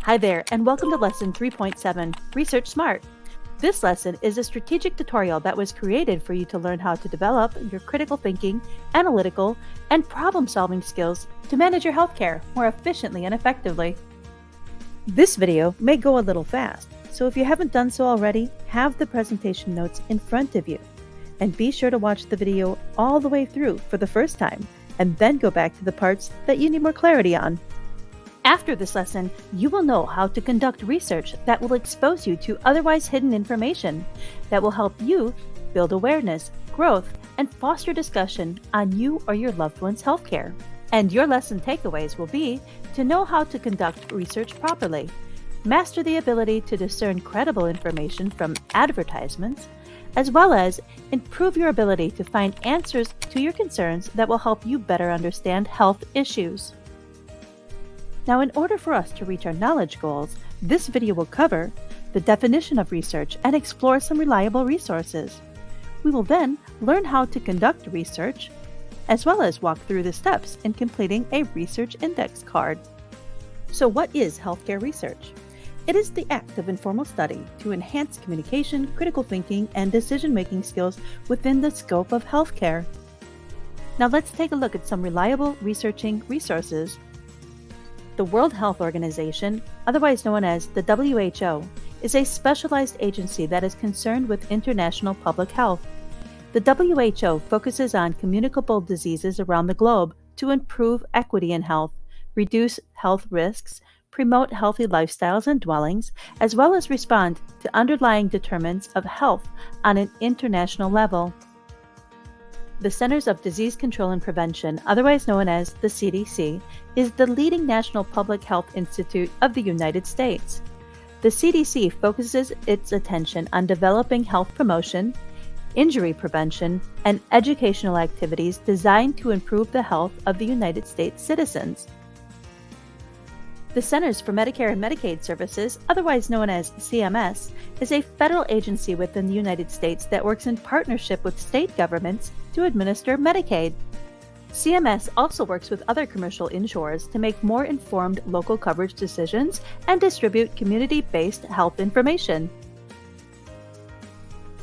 Hi there, and welcome to Lesson 3.7, Research Smart. This lesson is a strategic tutorial that was created for you to learn how to develop your critical thinking, analytical, and problem-solving skills to manage your healthcare more efficiently and effectively. This video may go a little fast, so if you haven't done so already, have the presentation notes in front of you. And be sure to watch the video all the way through for the first time, and then go back to the parts that you need more clarity on. After this lesson, you will know how to conduct research that will expose you to otherwise hidden information that will help you build awareness, growth, and foster discussion on you or your loved one's healthcare. And your lesson takeaways will be to know how to conduct research properly, master the ability to discern credible information from advertisements, as well as improve your ability to find answers to your concerns that will help you better understand health issues. Now, in order for us to reach our knowledge goals, this video will cover the definition of research and explore some reliable resources. We will then learn how to conduct research, as well as walk through the steps in completing a research index card. So what is healthcare research? It is the act of informal study to enhance communication, critical thinking, and decision-making skills within the scope of healthcare. Now let's take a look at some reliable researching resources. The World Health Organization, otherwise known as the WHO, is a specialized agency that is concerned with international public health. The WHO focuses on communicable diseases around the globe to improve equity in health, reduce health risks, promote healthy lifestyles and dwellings, as well as respond to underlying determinants of health on an international level. The Centers of Disease Control and Prevention, otherwise known as the CDC, is the leading national public health institute of the United States. The CDC focuses its attention on developing health promotion, injury prevention, and educational activities designed to improve the health of the United States citizens. The Centers for Medicare and Medicaid Services, otherwise known as CMS, is a federal agency within the United States that works in partnership with state governments to administer Medicaid. CMS also works with other commercial insurers to make more informed local coverage decisions and distribute community-based health information.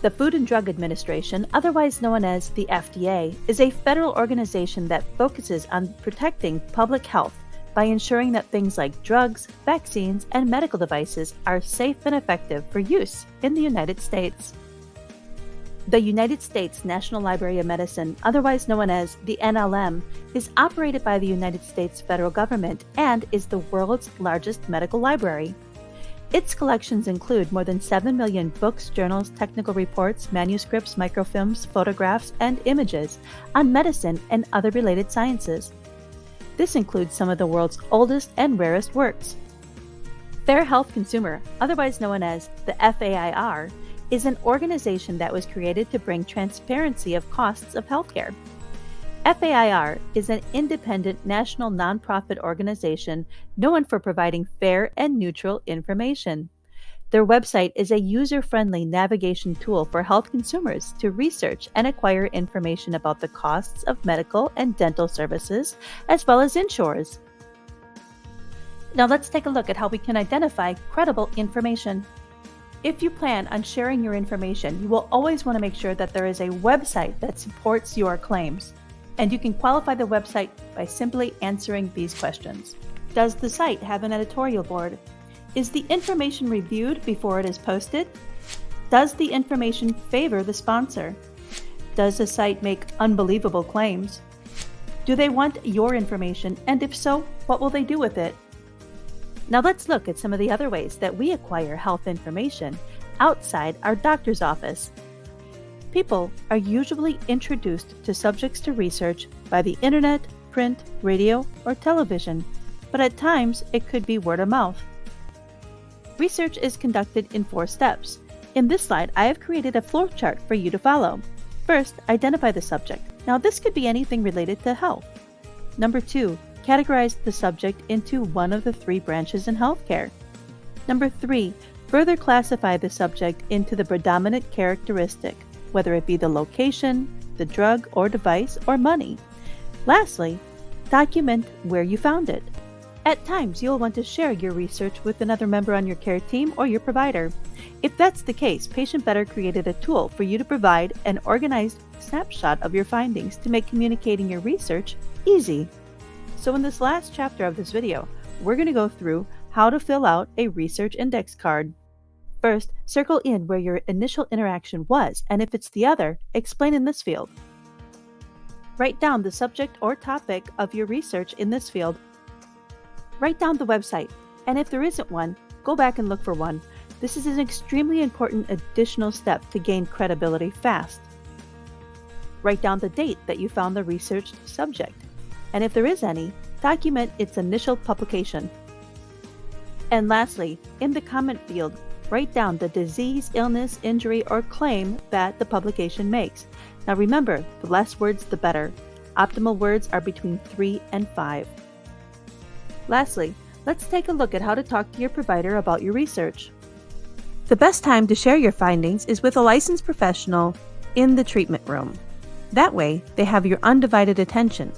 The Food and Drug Administration, otherwise known as the FDA, is a federal organization that focuses on protecting public health by ensuring that things like drugs, vaccines, and medical devices are safe and effective for use in the United States. The United States National Library of Medicine, otherwise known as the NLM, is operated by the United States federal government and is the world's largest medical library. Its collections include more than 7 million books, journals, technical reports, manuscripts, microfilms, photographs, and images on medicine and other related sciences. This includes some of the world's oldest and rarest works. Fair Health Consumer, otherwise known as the FAIR, is an organization that was created to bring transparency of costs of healthcare. FAIR is an independent national nonprofit organization known for providing fair and neutral information. Their website is a user-friendly navigation tool for health consumers to research and acquire information about the costs of medical and dental services, as well as insurers. Now let's take a look at how we can identify credible information. If you plan on sharing your information, you will always want to make sure that there is a website that supports your claims. And you can qualify the website by simply answering these questions. Does the site have an editorial board? Is the information reviewed before it is posted? Does the information favor the sponsor? Does the site make unbelievable claims? Do they want your information, and if so, what will they do with it? Now let's look at some of the other ways that we acquire health information outside our doctor's office. People are usually introduced to subjects to research by the internet, print, radio, or television, but at times it could be word of mouth. Research is conducted in 4 steps. In this slide, I have created a flowchart for you to follow. First, identify the subject. Now, this could be anything related to health. Number 2, categorize the subject into one of the 3 branches in healthcare. Number 3, further classify the subject into the predominant characteristic, whether it be the location, the drug or device, or money. Lastly, document where you found it. At times, you'll want to share your research with another member on your care team or your provider. If that's the case, Patient Better created a tool for you to provide an organized snapshot of your findings to make communicating your research easy. So in this last chapter of this video, we're going to go through how to fill out a research index card. First, circle in where your initial interaction was, and if it's the other, explain in this field. Write down the subject or topic of your research in this field. Write down the website, and if there isn't one, go back and look for one. This is an extremely important additional step to gain credibility fast. Write down the date that you found the researched subject, and if there is any, document its initial publication. And lastly, in the comment field, write down the disease, illness, injury, or claim that the publication makes. Now remember, the less words the better. Optimal words are between 3 and 5. Lastly, let's take a look at how to talk to your provider about your research. The best time to share your findings is with a licensed professional in the treatment room. That way, they have your undivided attention.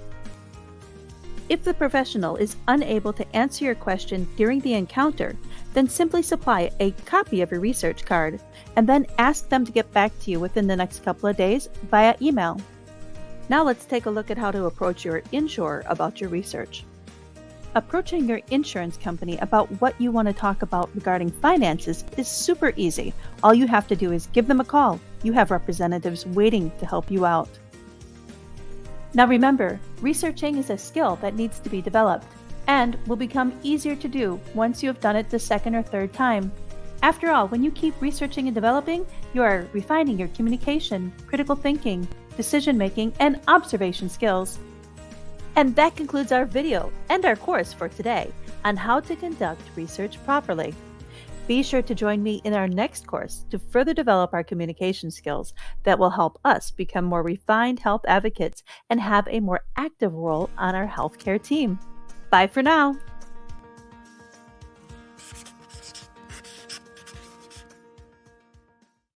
If the professional is unable to answer your question during the encounter, then simply supply a copy of your research card and then ask them to get back to you within the next couple of days via email. Now let's take a look at how to approach your insurer about your research. Approaching your insurance company about what you want to talk about regarding finances is super easy. All you have to do is give them a call. You have representatives waiting to help you out. Now remember, researching is a skill that needs to be developed and will become easier to do once you have done it the second or third time. After all, when you keep researching and developing, you are refining your communication, critical thinking, decision-making, and observation skills. And that concludes our video and our course for today on how to conduct research properly. Be sure to join me in our next course to further develop our communication skills that will help us become more refined health advocates and have a more active role on our healthcare team. Bye for now.